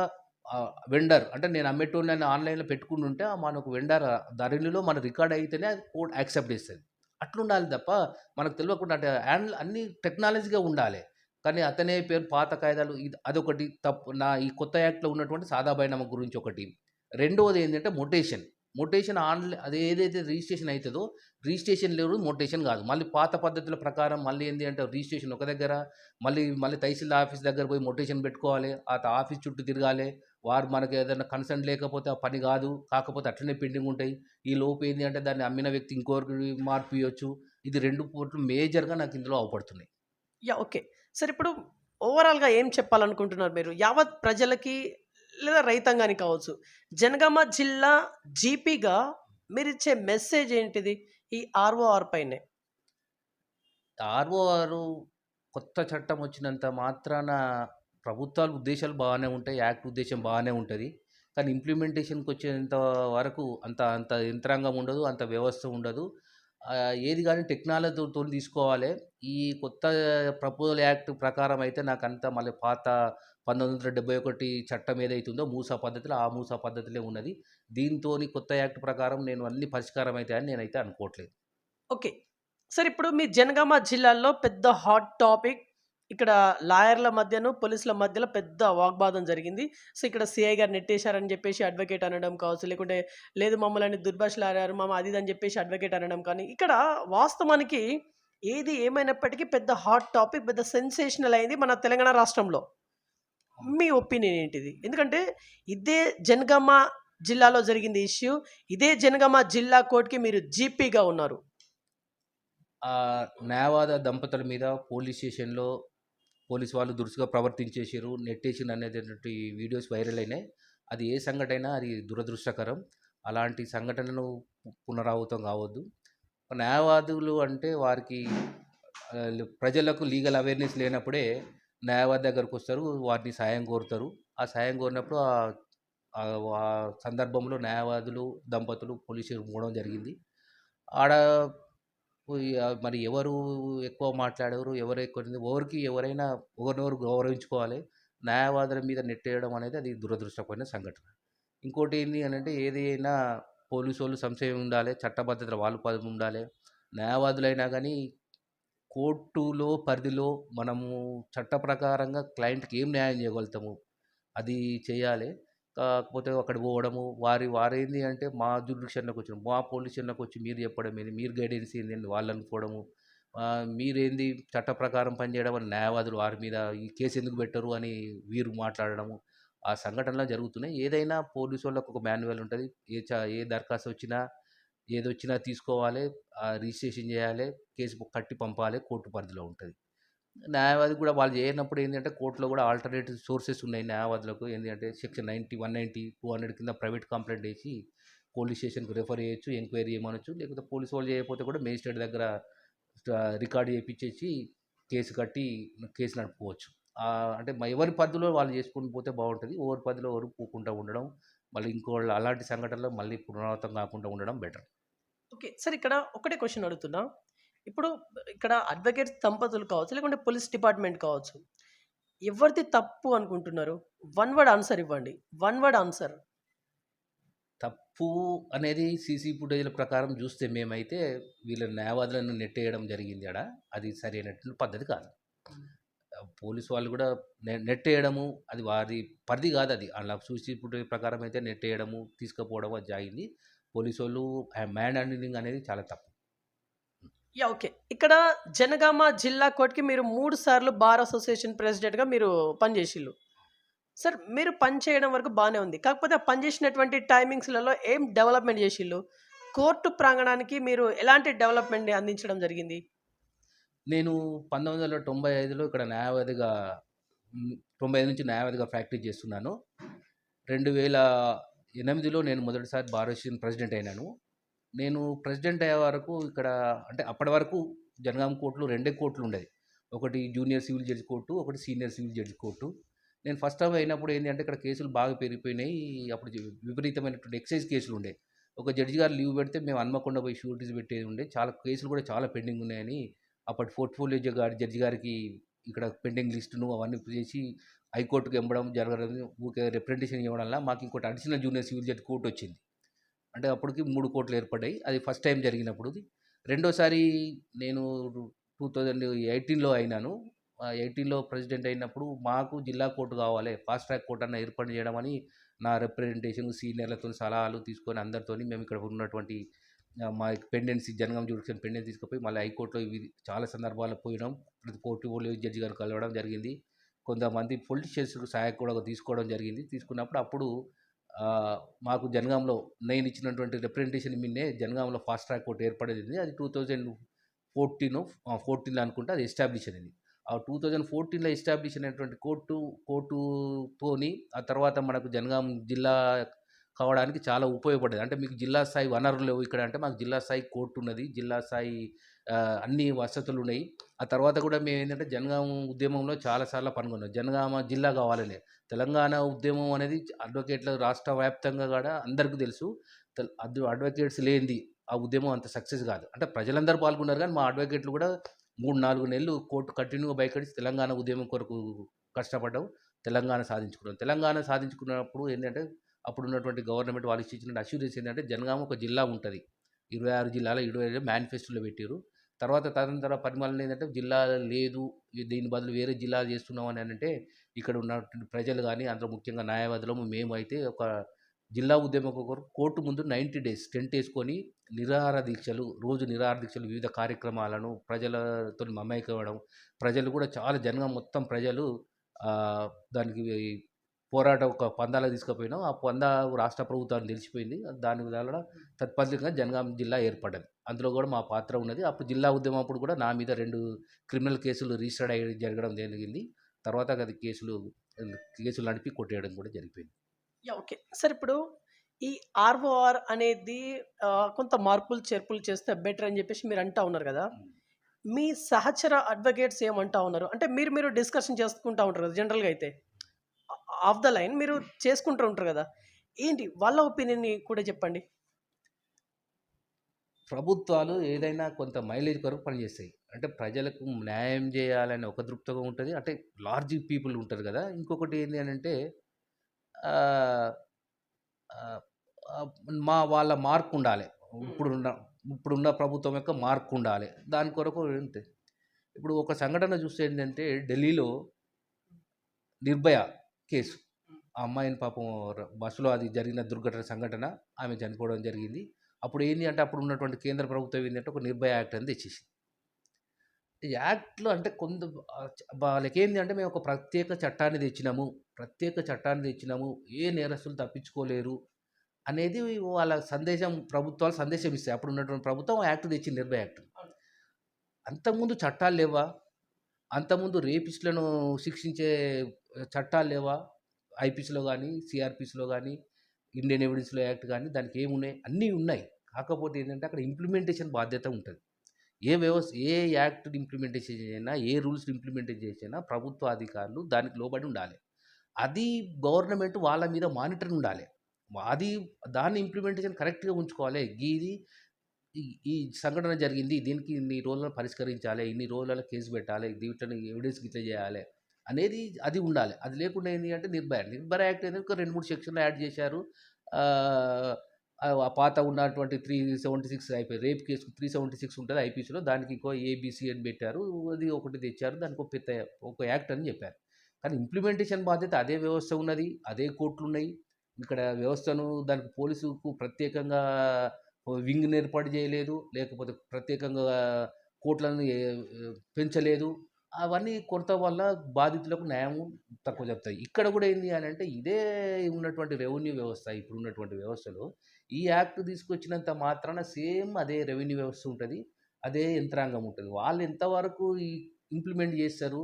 వెండర్ అంటే నేను అమ్మేటోడిని ఆన్‌లైన్‌లో పెట్టుకుంటుంటే మనకు వెండర్ ధరణిలో మన రికార్డ్ అయితేనే అది కోర్ట్ యాక్సెప్ట్ చేస్తది. అట్లుండాలి తప్ప మనకు తెలవకుండా అంటే అన్నీ టెక్నాలజీగా ఉండాలి. కానీ అతనే పేరు పాత కాయిదాలు అదొకటి తప్పు. ఈ కొత్త యాక్ట్‌లో ఉన్నటువంటి సాదా బైనామా గురించి ఒకటి. రెండోది ఏందంటే మొటేషన్. మొటేషన్ అది ఏదైతే రిజిస్ట్రేషన్ అయితదో రిజిస్ట్రేషన్ లేదు, మొటేషన్ కాదు. మళ్ళీ పాత పద్ధతుల ప్రకారం మళ్ళీ ఏంది అంటే రిజిస్ట్రేషన్ ఒక దగ్గర, మళ్ళీ తహసీల్దార్ ఆఫీస్ దగ్గర పోయి మొటేషన్ పెట్టుకోవాలి. ఆఫీస్ చుట్టూ తిరగాలి. వారు మనకు ఏదైనా కన్సర్న్ లేకపోతే ఆ పని కాదు. కాకపోతే అట్లనే పెండింగ్ ఉంటాయి. ఈ లోపు ఏంది అంటే దాన్ని అమ్మిన వ్యక్తి ఇంకొకరికి మార్పియొచ్చు. ఇది 2 పోర్టులు మేజర్‌గా నాకు ఇందులో అవపడుతున్నాయి. ఓకే. సార్ ఇప్పుడు ఓవరాల్‌గా ఏం చెప్పాలనుకుంటున్నారు మీరు? యావత్ ప్రజలకి లేదా రైతాంగానికి కావచ్చు. జనగామ జిల్లా జీపీగా మీరిచ్చే మెసేజ్ ఏంటిది? ఈ ఆర్ఓఆర్ పైనే. ఆర్ఓఆర్ కొత్త చట్టం వచ్చినంత మాత్రాన ప్రభుత్వాల ఉద్దేశాలు బాగానే ఉంటాయి. యాక్ట్ ఉద్దేశ్యం బాగానే ఉంటది. కానీ ఇంప్లిమెంటేషన్‌కి వచ్చేంత వరకు అంత అంత యంత్రాంగం ఉండదు. అంత వ్యవస్థ ఉండదు. ఏది గాని టెక్నాలజీతోని తీసుకోవాలి. ఈ కొత్త ప్రపోజల్ యాక్ట్ ప్రకారం అయితే నాకంతా మళ్ళీ పాత 1971 చట్టం ఏదైతుందో మూసా పద్ధతిలో ఆ మూసా పద్ధతిలో ఉన్నది. దీంతోని కొత్త యాక్ట్ ప్రకారం నేను అన్ని పరిష్కారం అయితాయని నేనైతే అనుకోవట్లేదు. ఓకే. సార్ ఇప్పుడు మీ జనగామ జిల్లాలో పెద్ద హాట్ టాపిక్ ఇక్కడ లాయర్ల మధ్యను, పోలీసుల మధ్యలో పెద్ద వాగ్వాదం జరిగింది. సో, ఇక్కడ సీఐ గారు నెట్టేశారని చెప్పేసి అడ్వకేట్ అనడం కావచ్చు, లేకుంటే లేదు మమ్మల్ని దుర్భాషలాడారు మామ అది ఇది అని చెప్పేసి అడ్వకేట్ అనడం కానీ, ఇక్కడ వాస్తవానికి ఏది ఏమైనప్పటికీ పెద్ద హాట్ టాపిక్, పెద్ద సెన్సేషనల్ అయింది మన తెలంగాణ రాష్ట్రంలో. మీ ఒపీనియన్ ఏంటిది? ఎందుకంటే ఇదే జనగామ జిల్లాలో జరిగింది ఇష్యూ. ఇదే జనగామ జిల్లా కోర్ట్‌కి మీరు జీపీగా ఉన్నారు. న్యాయవాద దంపతుల మీద పోలీస్ స్టేషన్‌లో పోలీసు వాళ్ళు దురుసుగా ప్రవర్తించేసిర్రు, నెట్టేసిండ్రు అనేటటువంటి వీడియోస్ వైరల్ అయినాయి. అది ఏ సంఘటన అది దురదృష్టకరం. అలాంటి సంఘటనలు పునరావృతం కావద్దు. న్యాయవాదులు అంటే వారికి ప్రజలకు లీగల్ అవేర్‌నెస్ లేనప్పుడే న్యాయవాది దగ్గరకొస్తారు. వారిని సాయం కోరుతారు. ఆ సాయం కోరినప్పుడు ఆ సందర్భంలో న్యాయవాదులు, దంపతులు పోలీస్ స్టేషన్‌కి పోవడం జరిగింది. ఆడ మరి ఎవరు ఎక్కువ మాట్లాడారు, ఎవరు ఎక్కువ ఎవరైనా ఒకరినొకరు గౌరవించుకోవాలి. న్యాయవాదుల మీద నెట్టేయడం అనేది అది దురదృష్టకరమైన సంఘటన. ఇంకోటి ఏంది అనంటే ఏదైనా పోలీసోళ్ళు సంశయం ఉండాలి, చట్టబద్ధతల వాళ్ళు పదవి ఉండాలి. న్యాయవాదులైనా గానీ కోర్టులో పరిధిలో మనము చట్ట ప్రకారంగా క్లయింట్‌కి ఏం న్యాయం చేయగలుగుతాము అది చేయాలి. కాకపోతే అక్కడికి పోవడము, వారేంది అంటే మా జ్యూరిడిక్షన్‌లోకొచ్చి, మా పోలీస్ స్టేషన్‌లోకొచ్చి మీరు చెప్పడం ఏంది, మీరు గైడెన్స్ ఏంది వాళ్ళనుకోవడము. మీరేంది చట్ట ప్రకారం పనిచేయడం అని న్యాయవాదులు వారి మీద ఈ కేసు ఎందుకు పెట్టరు అని వీరు మాట్లాడడము. ఆ సంఘటనలు జరుగుతున్నాయి. ఏదైనా పోలీసోళ్ళకి ఒక మాన్యువల్ ఉంటది. ఏ దరఖాస్తు వచ్చినా, ఏదొచ్చినా తీసుకోవాలి, రిజిస్ట్రేషన్ చేయాలి, కేసు కట్టి పంపాలి, కోర్టు పరిధిలో ఉంటది. న్యాయవాది కూడా వాళ్ళు చేయనప్పుడు ఏంటంటే కోర్టులో కూడా ఆల్టర్‌నేటివ్ సోర్సెస్ ఉన్నాయి న్యాయవాదులకు. ఏంది అంటే సెక్షన్ 90, 190, 200 కింద ప్రైవేట్ కంప్లెయింట్ ఏసి పోలీస్ స్టేషన్‌కి రిఫర్ చేయొచ్చు, ఎంక్వైరీ చేయమనొచ్చు. లేకపోతే పోలీసు వాళ్ళు చేయకపోతే కూడా మేజిస్ట్రేట్ దగ్గర రికార్డ్ చేపిచ్చేసి కేసు కట్టి కేసు నడుపుకోవచ్చు. అంటే ఎవరి పద్ధతిలో వాళ్ళు చేసుకొని పోతే బాగుంటుంది. ఎవరి పద్ధతిలో ఎవరు పోకుండా ఉండడం, మళ్ళీ ఇంకోళ్ళు అలాంటి సంఘటనలు మళ్ళీ పునరావృతం కాకుండా ఉండడం బెటర్. ఓకే. సార్ ఇక్కడ ఒకటే క్వెషన్ అడుగుతున్నా. ఇప్పుడు ఇక్కడ అడ్వకేట్స్ దంపతులు కావచ్చు, లేకుంటే పోలీస్ డిపార్ట్‌మెంట్ కావచ్చు. ఎవరిది తప్పు అనుకుంటున్నారు? వన్ వర్డ్ ఆన్సర్ ఇవ్వండి. One word answer. తప్పు అనేది సీసీ ఫుటేజ్‌ల ప్రకారం చూస్తే మేమైతే వీళ్ళ న్యాయవాదులను నెట్టేయడం జరిగింది ఆడ. అది సరైనటువంటి పద్ధతి కాదు. పోలీసు వాళ్ళు కూడా నెట్టేయడము అది వారి పరిధి కాదది. ఆళ్ళ సీసీ ఫుటేజ్ ప్రకారం అయితే నెట్టేయడము, తీసుకుపోవడం అది జరిగింది. పోలీసోళ్ళు మ్యాన్ హ్యాండిలింగ్ అనేది చాలా తప్పు. యాహ్! ఓకే. ఇక్కడ జనగామ జిల్లా కోర్ట్‌కి మీరు 3 సార్లు బార్ అసోసియేషన్ ప్రెసిడెంట్‌గా మీరు పనిచేసిల్లు. సార్ మీరు పని చేయడం వరకు బానే ఉంది. కాకపోతే ఆ పని చేసినటువంటి టైమింగ్స్‌లలో ఏం డెవలప్‌మెంట్ చేసిల్లు? కోర్టు ప్రాంగణానికి మీరు ఎలాంటి డెవలప్‌మెంట్‌ని అందించడం జరిగింది? నేను 1995లో ఇక్కడ న్యాయవాదిగా 95 నుంచి న్యాయవాదిగా ప్రాక్టీస్ చేస్తున్నాను. 2008లో నేను మొదటిసారి బార్ అసోసియేషన్ ప్రెసిడెంట్ అయినాను. నేను ప్రెసిడెంట్ అయ్యే వరకు ఇక్కడ అంటే అప్పటి వరకు జనగాం కోర్టులో 2 కోర్టులు ఉండేది. ఒకటి జూనియర్ సివిల్ జడ్జి కోర్టు, ఒకటి సీనియర్ సివిల్ జడ్జి కోర్టు. నేను ఫస్ట్ టైమ్ అయినప్పుడు ఏంది అంటే ఇక్కడ కేసులు బాగా పెరిగిపోయినాయి. అప్పుడు విపరీతమైనటువంటి ఎక్సైజ్ కేసులు ఉండే. ఒక జడ్జి గారు లీవ్ పెడితే మేము హన్మకొండ పోయి షూరిటీస్ పెట్టేది ఉండే. చాలా కేసులు కూడా చాలా పెండింగ్ ఉన్నాయని అప్పటి పోర్ట్‌ఫోలియో జడ్జి గారికి ఇక్కడ పెండింగ్ లిస్టును అవన్నీ చేసి హైకోర్టుకి ఇవ్వడం జరగడం ఊరికే రిప్రజెంటేషన్ ఇవ్వడం వల్ల మాకు ఇంకోటి additional junior civil judge court వచ్చింది. అంటే అప్పటికి 3 కోర్టులు ఏర్పడ్డాయి. అది ఫస్ట్ టైం జరిగినప్పుడుది. రెండోసారి నేను 2018లో అయినాను. 18లో ప్రెసిడెంట్ అయినప్పుడు మాకు జిల్లా కోర్టు కావాలి. ఫాస్ట్ ట్రాక్ కోర్ట్ అన్న ఏర్పాటు చేయడమని నా రిప్రజెంటేషన్ సీనియర్లతోని సలహాలు తీసుకొని అందరితోని మేము ఇక్కడ ఉన్నటువంటి మా పెండెన్సీ జనగాం జ్యుడిషియల్ పెండెన్సీ తీసుకుపోయి మళ్ళీ హైకోర్టులో ఇవి చాలా సందర్భాల్లో పోయినాం. ప్రతి పోర్ట్‌ఫోలియో జడ్జి గారిని కలవడం జరిగింది. కొంతమంది పొలిటీషియన్స్ సహాయం కూడా తీసుకోవడం జరిగింది. తీసుకున్నప్పుడు అప్పుడు మాకు జనగాంలో నేను ఇచ్చినటువంటి రిప్రజెంటేషన్ మీదనే జనగాంలో ఫాస్ట్ ట్రాక్ కోర్ట్ ఏర్పడింది. అది 2014 అనుకుంటా అది ఎస్టాబ్లిష్ అయింది. ఆ 2014లో ఎస్టాబ్లిష్ అయినటువంటి కోర్టుతోని ఆ తర్వాత మనకు జనగాం జిల్లా కావడానికి చాలా ఉపయోగపడ్డది. అంటే మీకు జిల్లా స్థాయి వనరులు లేవు ఇక్కడ అంటే మాకు జిల్లా స్థాయి కోర్టు ఉన్నది. జిల్లా స్థాయి అన్ని వసతులు ఉన్నాయి. ఆ తర్వాత కూడా మేమేంటంటే జనగాం ఉద్యమంలో చాలా సార్లు పాల్గొన్నాం. జనగామ జిల్లా కావాలని. తెలంగాణ ఉద్యమం అనేది అడ్వకేట్ల రాష్ట్ర వ్యాప్తంగా కూడా అందరికీ తెలుసు. అడ్వకేట్స్ లేనిది ఆ ఉద్యమం అంత సక్సెస్ కాదు. అంటే ప్రజలందరూ పాల్గొన్నారు కానీ మా అడ్వకేట్లు కూడా 3, 4 నెలలు కోర్టు కంటిన్యూగా బైకడిచి తెలంగాణ ఉద్యమం కొరకు కష్టపడ్డాం. తెలంగాణ సాధించుకున్నాం. తెలంగాణ సాధించుకున్నప్పుడు ఏంటంటే అప్పుడున్నటువంటి గవర్నమెంట్ వాళ్ళు ఇచ్చిన అష్యూరెన్స్ ఏంటంటే జనగామ ఒక జిల్లా ఉంటుంది. 26 జిల్లాలో 25 మేనిఫెస్టోలో పెట్టారు. తర్వాత తదనంతర పరిమాణం ఏంటంటే జిల్లా లేదు దీని బదులు వేరే జిల్లాలు చేస్తున్నాం అని అంటే ఇక్కడ ఉన్నటువంటి ప్రజలు కానీ అందులో ముఖ్యంగా న్యాయవాదులము మేము అయితే ఒక జిల్లా ఉద్యమం కొరకు కోర్టు ముందు 90 డేస్ టెంట్ వేసుకొని రోజు నిరాహార దీక్షలు వివిధ కార్యక్రమాలను ప్రజలతో మమేకమవడం ప్రజలు కూడా చాలా జనగాం మొత్తం ప్రజలు దానికి పోరాటం ఒక పందాలకు తీసుకుపోయినాం. ఆ పందా రాష్ట్ర ప్రభుత్వానికి తెలిసిపోయింది. దాని వల్ల తత్ఫలితంగా జనగాం జిల్లా ఏర్పడ్డది. అందులో కూడా మా పాత్ర ఉన్నది. అప్పుడు జిల్లా ఉద్యమం అప్పుడు కూడా నా మీద 2 క్రిమినల్ కేసులు రిజిస్టర్డ్ అయ్యి జరగడం జరిగింది. తర్వాత అది కేసులు నడిపి కొట్టేయడం కూడా జరిగిపోయింది. యాహ్! ఓకే. సార్ ఇప్పుడు ఈ ఆర్ఓఆర్ అనేది కొంత మార్పులు, చేర్పులు చేస్తే బెటర్ అని చెప్పేసి మీరు అంటా ఉన్నారు కదా! మీ సహచర అడ్వకేట్స్ ఏమంటా ఉన్నారు? అంటే మీరు డిస్కషన్ చేసుకుంటా ఉంటారు కదా! జనరల్‌గా అయితే. ఆఫ్ ద లైన్ మీరు చేసుకుంటూ ఉంటారు కదా! ఏంటి వాళ్ళ ఒపీనియన్‌ని కూడా చెప్పండి. ప్రభుత్వాలు ఏదైనా కొంత మైలేజ్ కొరకు పనిచేస్తాయి. అంటే ప్రజలకు న్యాయం చేయాలని ఒక దృక్పథం ఉంటది. అంటే లార్జ్ పీపుల్ ఉంటారు కదా! ఇంకొకటి ఏంది అనంటే ఆహ్, ఆహ్, ఆహ్, వాళ్ళ మార్పుండాలె. ఇప్పుడున్న ఇప్పుడున్న ప్రభుత్వం యొక్క మార్పుండాలె. దాని కొరకు ఏంటి ఇప్పుడు ఒక సంఘటన చూస్తే ఏంటంటే ఢిల్లీలో 'నిర్భయ' కేసు. ఆ అమ్మాయిని పాపం బస్సులో అది జరిగిన దుర్ఘటన సంఘటన ఆమె చనిపోవడం జరిగింది. అప్పుడు ఏంది అంటే అప్పుడు ఉన్నటువంటి కేంద్ర ప్రభుత్వం ఏందంటే ఒక 'నిర్భయ యాక్ట్' అని తెచ్చేసింది. ఈ యాక్ట్‌లో అంటే వాళ్ళకేంది అంటే మేము ఒక ప్రత్యేక చట్టాన్ని తెచ్చినాము. ఏ నేరస్తులు తప్పించుకోలేరు అనేది వాళ్ళ సందేశం ప్రభుత్వాలు సందేశం ఇస్తాయి. అప్పుడున్నటువంటి ప్రభుత్వం ఆ యాక్ట్ తెచ్చింది 'నిర్భయ యాక్ట్.' అంతకుముందు చట్టాలు లేవా? అంతకుముందు రేపిస్ట్‌లను శిక్షించే చట్టాలు లేవా? ఐపీసీలో గానీ, సీఆర్‌పీసీలో గానీ, ఇండియన్ ఎవిడెన్స్ లా యాక్ట్ గానీ దానికి ఏమున్నాయి? అన్నీ ఉన్నాయి. కాకపోతే ఏంటంటే అక్కడ ఇంప్లిమెంటేషన్ బాధ్యత ఉంటది. ఏ యాక్ట్ ఇంప్లిమెంటేషన్ చేసినా, ఏ రూల్స్ ఇంప్లిమెంటేషన్ చేసినా ప్రభుత్వ అధికారులు దానికి లోబడి ఉండాలి. అది గవర్నమెంట్ వాళ్ళ మీద మానిటరింగ్ ఉండాలి. అది దాన్ని ఇంప్లిమెంటేషన్ కరెక్ట్‌గా ఉంచుకోవాలి. ఈ ఈ సంఘటన జరిగింది. దీనికి ఇన్ని రోజుల్లో పరిష్కరించాలి. ఇన్ని రోజులలో కేస్ పెట్టాలి. దీంట్లోని ఎవిడెన్స్ గిట్లా చేయాలి అనేది అది ఉండాలి. అది లేకుండా ఏంది అంటే నిర్భయ యాక్ట్ అనేది ఒక 2, 3 సెక్షన్‌లు యాడ్ చేశారు. ఆహ్, ఆ పాత ఉన్నటువంటి 376 అయిపోయి రేప్ కేసుకు 376 ఉంటది ఐపీసీలో. దానికి ఇంకో ఏబీసీ అని పెట్టారు. అది ఒకటి తెచ్చారు. దానికి ఒక యాక్ట్ అని చెప్పారు. కానీ ఇంప్లిమెంటేషన్ బాధ్యత అదే వ్యవస్థ ఉన్నది. అదే కోర్టులున్నాయి. ఇక్కడ వ్యవస్థను దానికి పోలీసుకు ప్రత్యేకంగా వింగ్‌ని ఏర్పాటు చేయలేదు. లేకపోతే ప్రత్యేకంగా కోర్టులను పెంచలేదు. అవన్నీ కొరత వల్ల బాధితులకు న్యాయం తక్కువ జరుగుతాయి. ఇక్కడ కూడా ఏంది అనంటే ఇదే ఉన్నటువంటి రెవెన్యూ వ్యవస్థ ఇప్పుడున్నటువంటి వ్యవస్థలో ఈ యాక్ట్ తీసుకొచ్చినంత మాత్రాన సేమ్ అదే రెవెన్యూ వ్యవస్థ ఉంటది. అదే యంత్రాంగం ఉంటది. వాళ్ళు ఎంతవరకు ఇంప్లిమెంట్ చేస్తారు?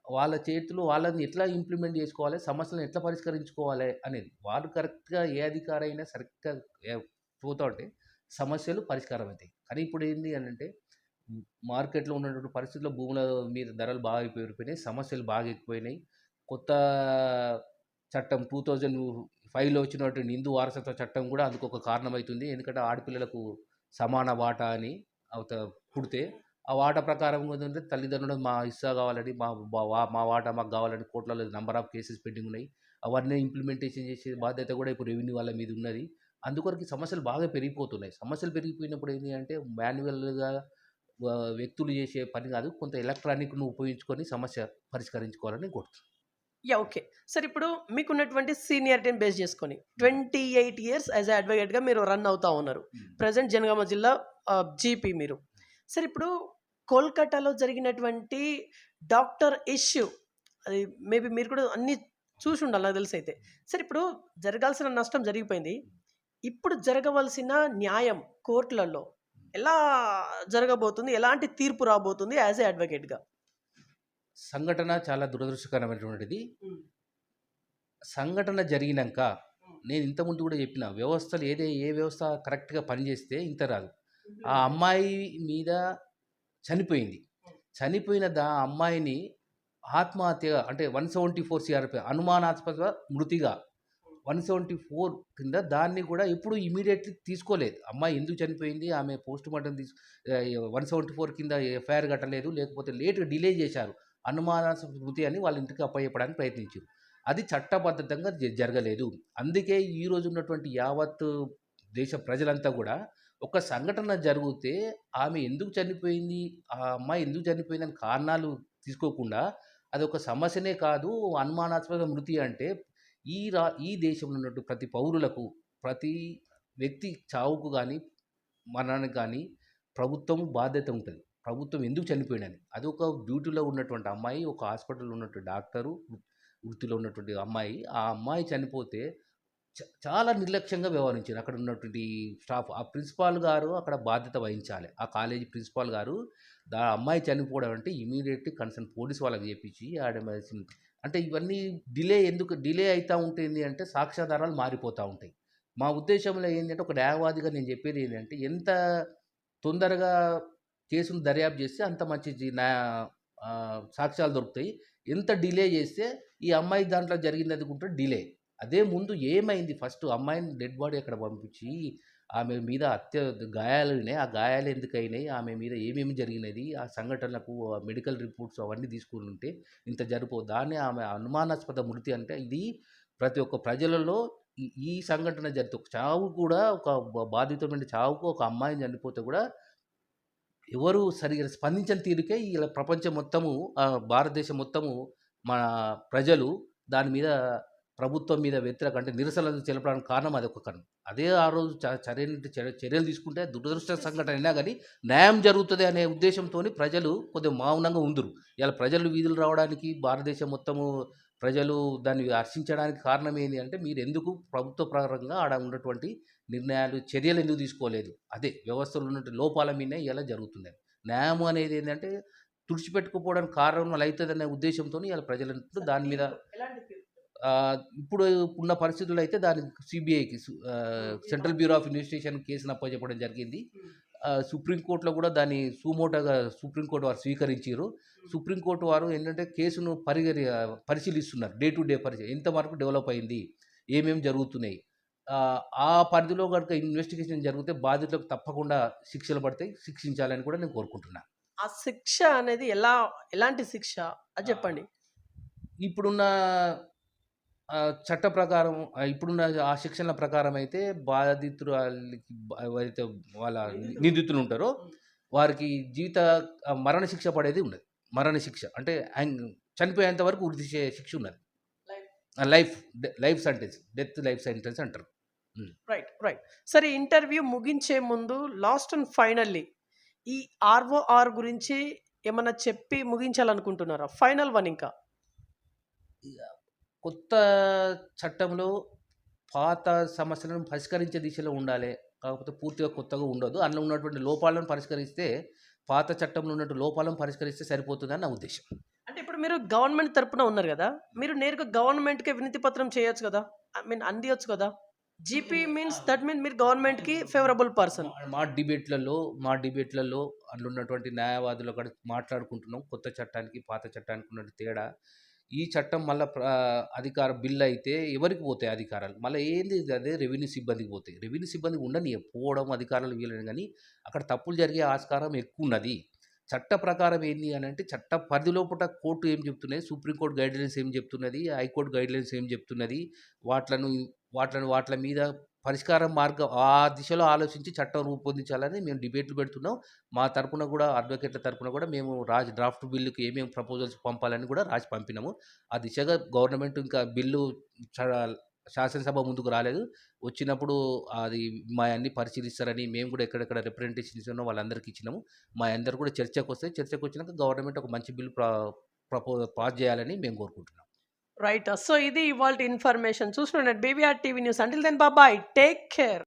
వాళ్ళ చేతిలో వాళ్ళని ఎట్లా ఇంప్లిమెంట్ చేసుకోవాలి? సమస్యలను ఎట్లా పరిష్కరించుకోవాలి అనేది. వాళ్ళు కరెక్ట్‌గా ఏ అధికారి అయినా సరిగ్గా పోతా ఉంటే సమస్యలు పరిష్కారం అవుతాయి. కానీ ఇప్పుడు ఏంది అనంటే మార్కెట్‌లో ఉన్నటువంటి పరిస్థితుల్లో భూముల మీద ధరలు బాగా పెరిగిపోయినాయి. సమస్యలు బాగా ఎక్కువైనాయి. కొత్త చట్టం 2005లో వచ్చినటువంటి హిందూ వారసత్వ చట్టం కూడా అందుకొక కారణమైతుంది. ఎందుకంటే ఆడపిల్లలకు సమాన వాటా అని పుడితే ఆ వాటా ప్రకారం ఏందంటే తల్లిదండ్రులు మా హిస్సా కావాలని మా వాటా మాకు కావాలని కోర్టులలో నంబర్ ఆఫ్ కేసెస్ పెండింగ్ ఉన్నాయి. అవన్నీ ఇంప్లిమెంటేషన్ చేసే బాధ్యత కూడా ఇప్పుడు రెవెన్యూ వాళ్ళ మీద ఉన్నది. అందుకొరకు ఈ సమస్యలు బాగా పెరిగిపోతున్నాయి. సమస్యలు పెరిగిపోయినప్పుడు ఏంది అంటే మాన్యువల్‌గా వ్యక్తులు చేసే పని కాదు. కొంత ఎలక్ట్రానిక్‌ను ఉపయోగించుకొని సమస్య పరిష్కరించుకోవాలని కోరుతున్నాను. యాహ్! ఓకే. సార్ ఇప్పుడు మీకున్నటువంటి సీనియారిటీని బేస్ చేసుకొని 28 ఇయర్స్ యాస్ ఎ అడ్వొకేట్‌గా మీరు రన్ అవుతా ఉన్నారు. ప్రెజెంట్ జనగామ జిల్లా జీపీ మీరు. సార్ ఇప్పుడు కోల్‌కతాలో జరిగినటువంటి డాక్టర్ ఇష్యూ అది మేబీ మీరు కూడా అన్నీ చూసుండాలి నాకు తెలిసైతే. సార్ ఇప్పుడు జరగాల్సిన నష్టం జరిగిపోయింది. ఇప్పుడు జరగవలసిన న్యాయం కోర్టులలో ఎలా జరగబోతుంది? ఎలాంటి తీర్పు రాబోతుంది యాస్ ఎ అడ్వొకేట్‌గా? సంఘటన చాలా దురదృష్టకరమైనటువంటిది. సంఘటన జరిగినంక నేను ఇంతకుముందు కూడా చెప్పిన వ్యవస్థలు ఏ వ్యవస్థ కరెక్ట్‌గా పనిచేస్తే ఇంత రాదు. ఆ అమ్మాయి మీద చనిపోయింది. చనిపోయిన అమ్మాయిని ఆత్మహత్యగా అంటే 174 సిఆర్‌పి అనుమానాస్పద మృతిగా 174 కింద దాన్ని కూడా ఎప్పుడు ఇమ్మీడియేట్‌లీ తీసుకోలేదు. అమ్మాయి ఎందుకు చనిపోయింది? ఆమె పోస్ట్‌మార్టం 174 కింద ఎఫ్ఐఆర్ కట్టలేదు. లేకపోతే లేట్‌గా డిలే చేశారు. అనుమానాస్పద మృతి అని వాళ్ళ ఇంటికి అప్పజెప్పడానికి ప్రయత్నించారు. అది చట్టబద్ధంగా జరగలేదు. అందుకే ఈరోజు ఉన్నటువంటి యావత్ దేశ ప్రజలంతా కూడా ఒక సంఘటన జరిగితే ఆమె ఎందుకు చనిపోయింది? ఆ అమ్మాయి ఎందుకు చనిపోయిందని కారణాలు తీసుకోకుండా అదొక సమస్యనే కాదు. అనుమానాస్పద మృతి అంటే ఈ దేశంలో ఉన్నట్టు ప్రతి పౌరులకు, ప్రతి వ్యక్తి చావుకు గానీ, మరణానికి గానీ ప్రభుత్వం బాధ్యత ఉంటది. ప్రభుత్వం ఎందుకు చనిపోయిందని. అదొక డ్యూటీలో ఉన్నటువంటి అమ్మాయి, ఒక హాస్పిటల్‌లో ఉన్నటువంటి డాక్టరు, వృత్తిలో ఉన్నటువంటి అమ్మాయి. ఆ అమ్మాయి చనిపోతే చాలా నిర్లక్ష్యంగా వ్యవహరించారు. అక్కడ ఉన్నటువంటి స్టాఫ్. ఆ ప్రిన్సిపాల్ గారు అక్కడ బాధ్యత వహించాలి. ఆ కాలేజీ ప్రిన్సిపాల్ గారు అమ్మాయి చనిపోవడం అంటే ఇమ్మీడియేట్‌లీ కన్సర్న్ పోలీస్ వాళ్ళకి చెప్పించి అంటే ఇవన్నీ డిలే అయితా ఉంటుంది అంటే సాక్ష్యాధారాలు మారిపోతా ఉంటాయి. మా ఉద్దేశంలో ఏందంటే ఒక న్యాయవాదిగా నేను చెప్పేది ఏంటంటే ఎంత తొందరగా కేసును దర్యాప్తు చేస్తే అంత మంచి సాక్ష్యాలు దొరుకుతాయి. ఎంత డిలే చేస్తే ఈ అమ్మాయి దాంట్లో జరిగింది కూడా డిలే. అదే ముందు ఏమైంది ఫస్ట్ అమ్మాయిని డెడ్ బాడీ అక్కడ పంపించి ఆమె మీద గాయాలైనాయి. ఆ గాయాలు ఎందుకయినాయి? ఆమె మీద ఏమేమి జరిగినది? ఆ సంఘటనలకు మెడికల్ రిపోర్ట్స్ అవన్నీ తీసుకొనుంటే ఇంత దాన్ని ఆమె అనుమానాస్పద మృతి అంటే ఇది ప్రతి ఒక్క ప్రజలలో ఈ సంఘటన జరిగితే ఒక చావు కూడా ఒక బాధితుడైన చావుకు ఒక అమ్మాయి చనిపోతే కూడా ఎవరు సరిగ్గా స్పందించని తీరుకే ఇలా ప్రపంచం మొత్తము భారతదేశం మొత్తము మన ప్రజలు దాని మీద ప్రభుత్వం మీద వ్యతిరేక అంటే నిరసనలు తెలపడానికి కారణం అదొక కారణం. అదే ఆ రోజు చర్యలు తీసుకుంటే దురదృష్ట సంఘటన అయినా కానీ న్యాయం జరుగుతుంది అనే ఉద్దేశంతోని ప్రజలు కొద్దిగా మౌనంగా ఉందురు. ఇలా ప్రజలు వీధులు రావడానికి భారతదేశం మొత్తము ప్రజలు దాన్ని హర్షించడానికి కారణం ఏంది అంటే మీరు ఎందుకు ప్రభుత్వ పరంగా ఆడ ఉన్నటువంటి నిర్ణయాలు, చర్యలు ఎందుకు తీసుకోలేదు? అదే వ్యవస్థలో ఉన్నటువంటి లోపాల మీదనే ఇలా జరుగుతుంది. న్యాయం అనేది ఏంటంటే తుడిచిపెట్టుకుపోవడానికి కారణం అవుతుందనే ఉద్దేశంతోని ఇలా ప్రజలంతా దాని మీద ఇప్పుడు ఉన్న పరిస్థితుల్లో అయితే దానికి సిబిఐకి సెంట్రల్ బ్యూరో ఆఫ్ ఇన్వెస్టిగేషన్ కేసును అప్పచెప్పడం జరిగింది. సుప్రీంకోర్టులో కూడా దాన్ని సుమోటోగా సుప్రీంకోర్టు వారు స్వీకరించారు. సుప్రీంకోర్టు వారు ఏంటంటే కేసును పరిశీలిస్తున్నారు. డే టు డే ఎంతవరకు డెవలప్ అయింది, ఏమేమి జరుగుతున్నాయి. ఆ పరిధిలో కనుక ఇన్వెస్టిగేషన్ జరిగితే బాధితులకు తప్పకుండా శిక్షలు పడతాయి. శిక్షించాలని కూడా నేను కోరుకుంటున్నాను. ఆ శిక్ష అనేది ఎలాంటి శిక్ష అది చెప్పండి? ఇప్పుడున్న చట్ట ప్రకారం ఇప్పుడున్న ఆ శిక్షల ప్రకారం అయితే బాధితురాలికి ఎవరైతే వాళ్ళ నిందితులు ఉంటారో వారికి మరణ శిక్ష పడేది ఉన్నది. మరణ శిక్ష అంటే చనిపోయేంత వరకు ఉరి తీసే శిక్ష ఉన్నది. లైఫ్ సెంటెన్స్, లైఫ్ సెంటెన్స్ అంటారు. రైట్. సరే, ఇంటర్వ్యూ ముగించే ముందు లాస్ట్ అండ్ ఫైనల్లీ ఈ ఆర్ఓఆర్ గురించి ఏమన్నా చెప్పి ముగించాలనుకుంటున్నారా? ఫైనల్ వన్ ఇంకా. కొత్త చట్టంలో పాత సమస్యలను పరిష్కరించే దిశలో ఉండాలి. కాకపోతే పూర్తిగా కొత్తగా ఉండదు. అందులో ఉన్నటువంటి లోపాలను పరిష్కరిస్తే, పాత చట్టంలో ఉన్నటువంటి లోపాలను పరిష్కరిస్తే సరిపోతుందని నా ఉద్దేశం. అంటే ఇప్పుడు మీరు గవర్నమెంట్ తరపున ఉన్నారు కదా, మీరు నేరుగా గవర్నమెంట్‌కే వినతి పత్రం చేయొచ్చు కదా, ఐ మీన్ అందియొచ్చు కదా. జీపీ మీన్స్ దట్ మీన్ మీరు గవర్నమెంట్‌కి ఫేవరబుల్ పర్సన్. మా డిబేట్లలో అందులో ఉన్నటువంటి న్యాయవాదులు కూడా మాట్లాడుకుంటున్నాం. కొత్త చట్టానికి పాత చట్టానికి ఉన్నటువంటి తేడా. ఈ చట్టం మళ్ళీ బిల్ అయితే ఎవరికి పోతాయి అధికారాలు? మళ్ళీ ఏంది అదే రెవెన్యూ సిబ్బందికి పోతాయి. రెవెన్యూ సిబ్బందికి ఉండని పోవడం అధికారాలు వీలని, కానీ అక్కడ తప్పులు జరిగే ఆస్కారం ఎక్కువ ఉన్నది. చట్ట ప్రకారం ఏంది అని అంటే, చట్ట పరిధి లోపల కోర్టు ఏం చెప్తున్నది, సుప్రీంకోర్టు గైడ్లైన్స్ ఏం చెప్తున్నది, హైకోర్టు గైడ్లైన్స్ ఏం చెప్తున్నది, వాట్ల మీద పరిష్కార మార్గం ఆ దిశలో ఆలోచించి చట్టం రూపొందించాలని మేము డిబేట్లు పెడుతున్నాం. మా తరపున కూడా అడ్వకేట్ల తరపున కూడా మేము డ్రాఫ్ట్ బిల్లుకి ఏమేమి ప్రపోజల్స్ పంపాలని కూడా రాసి పంపినాము. ఆ దిశగా గవర్నమెంట్ ఇంకా బిల్లు శాసనసభ ముందుకు రాలేదు. వచ్చినప్పుడు అది మా అన్ని పరిశీలిస్తారని మేము కూడా ఎక్కడెక్కడ రిప్రజెంటేషన్స్ ఉన్నో వాళ్ళందరికీ ఇచ్చినాము. మా అందరు కూడా చర్చకు వచ్చినాక గవర్నమెంట్ ఒక మంచి బిల్లు పాస్ చేయాలని మేము కోరుకుంటున్నాం. రైట్. సో ఇది ఇవాల్టి ఇన్ఫర్మేషన్. చూస్తుండండి BVR TV news. Until then bye, take care.